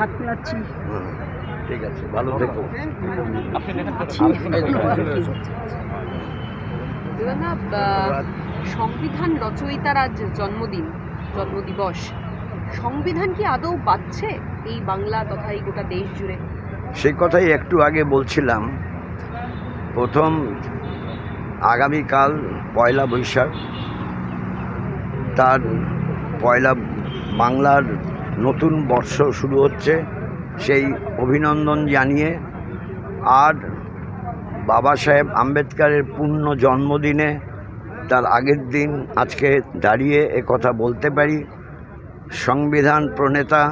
হাত মিলাচ্ছি। ঠিক আছে, ভালো থেকো। সংবিধান রচয়িতার আজ জন্মদিবস। সংবিধান কি আদৌ বাঁচছে এই বাংলা তথা এই গোটা দেশ জুড়ে? সেই কথাই একটু আগে বলছিলাম। প্রথম আগামীকাল পয়লা বৈশাখ, তার পয়লা বাংলার নতুন বর্ষ শুরু হচ্ছে। সেই অভিনন্দন জানিয়ে আর বাবা সাহেব আম্বেদকরের পূর্ণ জন্মদিনে তার আগের দিন আজকে দাঁড়িয়ে কথা বলতে পারি, সংবিধান প্রণেতা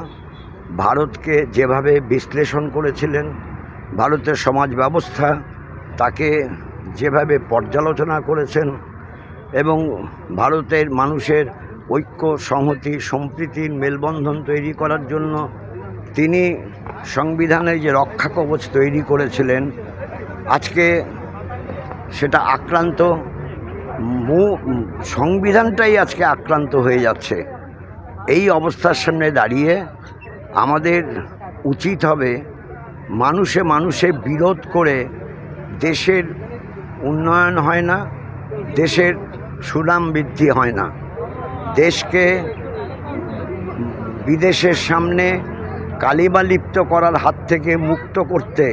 ভারতকে যেভাবে বিশ্লেষণ করেছিলেন, ভারতের সমাজ ব্যবস্থা তাকে যেভাবে পর্যালোচনা করেছেন এবং ভারতের মানুষের ঐক্য, সংহতি, সম্প্রীতির মেলবন্ধন তৈরি করার জন্য তিনি সংবিধানের যে রক্ষা কবচ তৈরি করেছিলেন, আজকে সেটা আক্রান্ত, সংবিধানটাই আজকে আক্রান্ত হয়ে যাচ্ছে। এই অবস্থার সামনে দাঁড়িয়ে আমাদের উচিত হবে মানুষে মানুষে বিরোধ করে দেশের উন্নয়ন হয় না, দেশের সুনাম বৃদ্ধি হয় না। দেশকে বিদেশের সামনে কালিমা লিপ্ত করার হাত থেকে মুক্ত করতে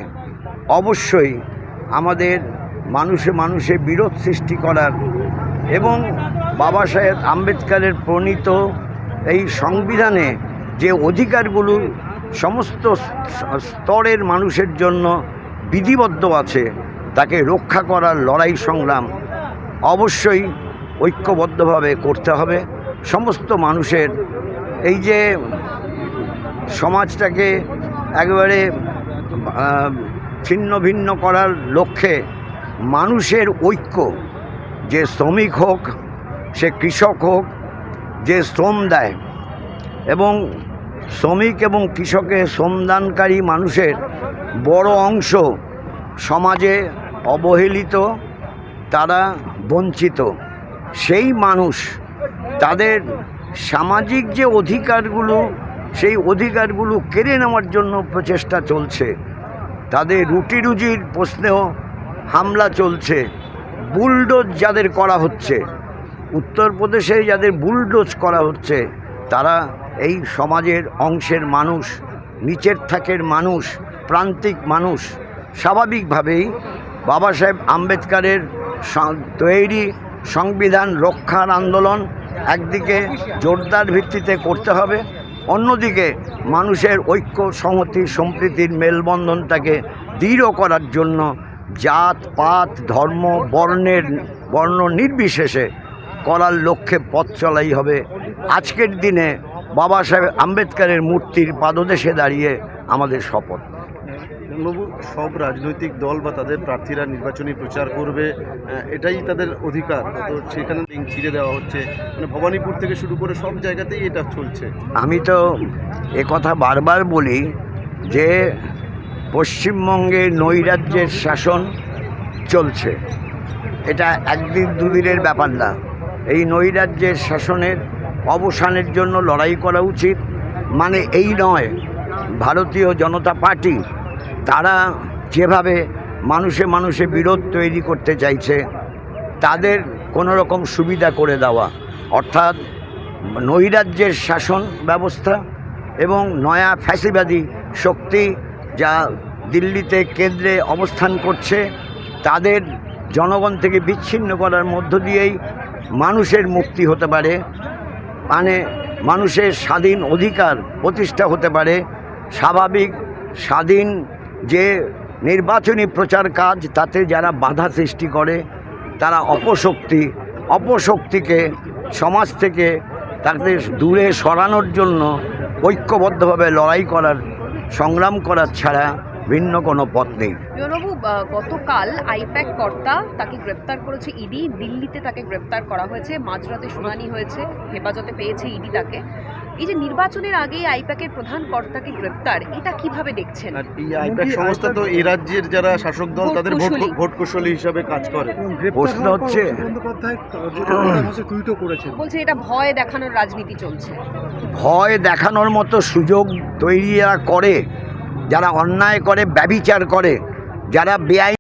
অবশ্যই আমাদের মানুষে মানুষে বিরোধ সৃষ্টি করার এবং বাবা সাহেব আম্বেদকরের প্রণীত এই সংবিধানে যে অধিকারগুলো সমস্ত স্তরের মানুষের জন্য বিধিবদ্ধ আছে, তাকে রক্ষা করার লড়াই সংগ্রাম অবশ্যই ঐক্যবদ্ধভাবে করতে হবে। সমস্ত মানুষের এই যে সমাজটাকে একেবারে ছিন্ন ভিন্ন করার লক্ষ্যে মানুষের ঐক্য, যে শ্রমিক হোক, সে কৃষক হোক, যে শ্রম দেয় এবং শ্রমিক এবং কৃষকের শ্রমদানকারী মানুষের বড় অংশ সমাজে অবহেলিত, তারা বঞ্চিত। সেই মানুষ তাদের সামাজিক যে অধিকারগুলো, সেই অধিকারগুলো কেড়ে নেওয়ার জন্য প্রচেষ্টা চলছে। তাদের রুটি রুজির প্রশ্নেও হামলা চলছে। বুলডোজ যাদের করা হচ্ছে, উত্তরপ্রদেশে যাদের বুলডোজ করা হচ্ছে, তারা এই সমাজের অংশের মানুষ, নিচের থাকের মানুষ, প্রান্তিক মানুষ। স্বাভাবিকভাবেই বাবা সাহেব আম্বেদকরের তৈরি সংবিধান রক্ষার আন্দোলন একদিকে জোরদার ভিত্তিতে করতে হবে, অন্যদিকে মানুষের ঐক্য, সংহতি, সম্প্রীতির মেলবন্ধনটাকে দৃঢ় করার জন্য জাত পাত ধর্ম বর্ণ নির্বিশেষে করার লক্ষ্যে পথ চলাই হবে। আজকের দিনে বাবা সাহেব আম্বেদকরের মূর্তির পাদদেশে দাঁড়িয়ে আমাদের শপথ। সব রাজনৈতিক দল বা তাদের প্রার্থীরা নির্বাচনী প্রচার করবে, এটাই তাদের অধিকার, তো সেখানে ছিঁড়ে দেওয়া হচ্ছে। মানে ভবানীপুর থেকে শুরু করে সব জায়গাতেই এটা চলছে। আমি তো কথা বারবার বলি যে পশ্চিমবঙ্গে নৈরাজ্যের শাসন চলছে। এটা একদিন দুদিনের ব্যাপার না। এই নৈরাজ্যের শাসনের অবসানের জন্য লড়াই করা উচিত। মানে এই নয়, ভারতীয় জনতা পার্টি তারা যেভাবে মানুষে মানুষে বিরোধ তৈরি করতে চাইছে, তাদের কোনো রকম সুবিধা করে দেওয়া, অর্থাৎ নৈরাজ্যের শাসন ব্যবস্থা এবং নয়া ফ্যাসিবাদী শক্তি যা দিল্লিতে কেন্দ্রে অবস্থান করছে, তাদের জনগণ থেকে বিচ্ছিন্ন করার মধ্য দিয়েই মানুষের মুক্তি হতে পারে, মানে মানুষের স্বাধীন অধিকার প্রতিষ্ঠা হতে পারে। স্বাভাবিক স্বাধীন যে নির্বাচনী প্রচার কাজ, তাতে যারা বাধা সৃষ্টি করে, তারা অপশক্তিকে সমাজ থেকে তাদের দূরে সরানোর জন্য ঐক্যবদ্ধভাবে লড়াই করার, সংগ্রাম করার ছাড়া ভিন্ন কোনো পথ নেই। জনবাবু, গতকাল আইপ্যাক কর্তা তাকে গ্রেপ্তার করেছে ইডি, দিল্লিতে তাকে গ্রেপ্তার করা হয়েছে, মাঝরাতে শুনানি হয়েছে, হেফাজতে পেয়েছে ইডি তাকে। এই যে নির্বাচনের আগে আইপ্যাকের প্রধান কর্তাকে গ্রেপ্তার, এটা কিভাবে দেখছেন? আর এই আইপ্যাক সংস্থা তো এই রাজ্যের যারা শাসক দল তাদের ভোট কুশলী হিসাবে কাজ করে। প্রশ্ন হচ্ছে বলছে এটা ভয় দেখানোর রাজনীতি চলছে। ভয় দেখানোর মতো সুযোগ তৈরি করে, যারা অন্যায় করে, ব্যভিচার করে, যারা বেআইনি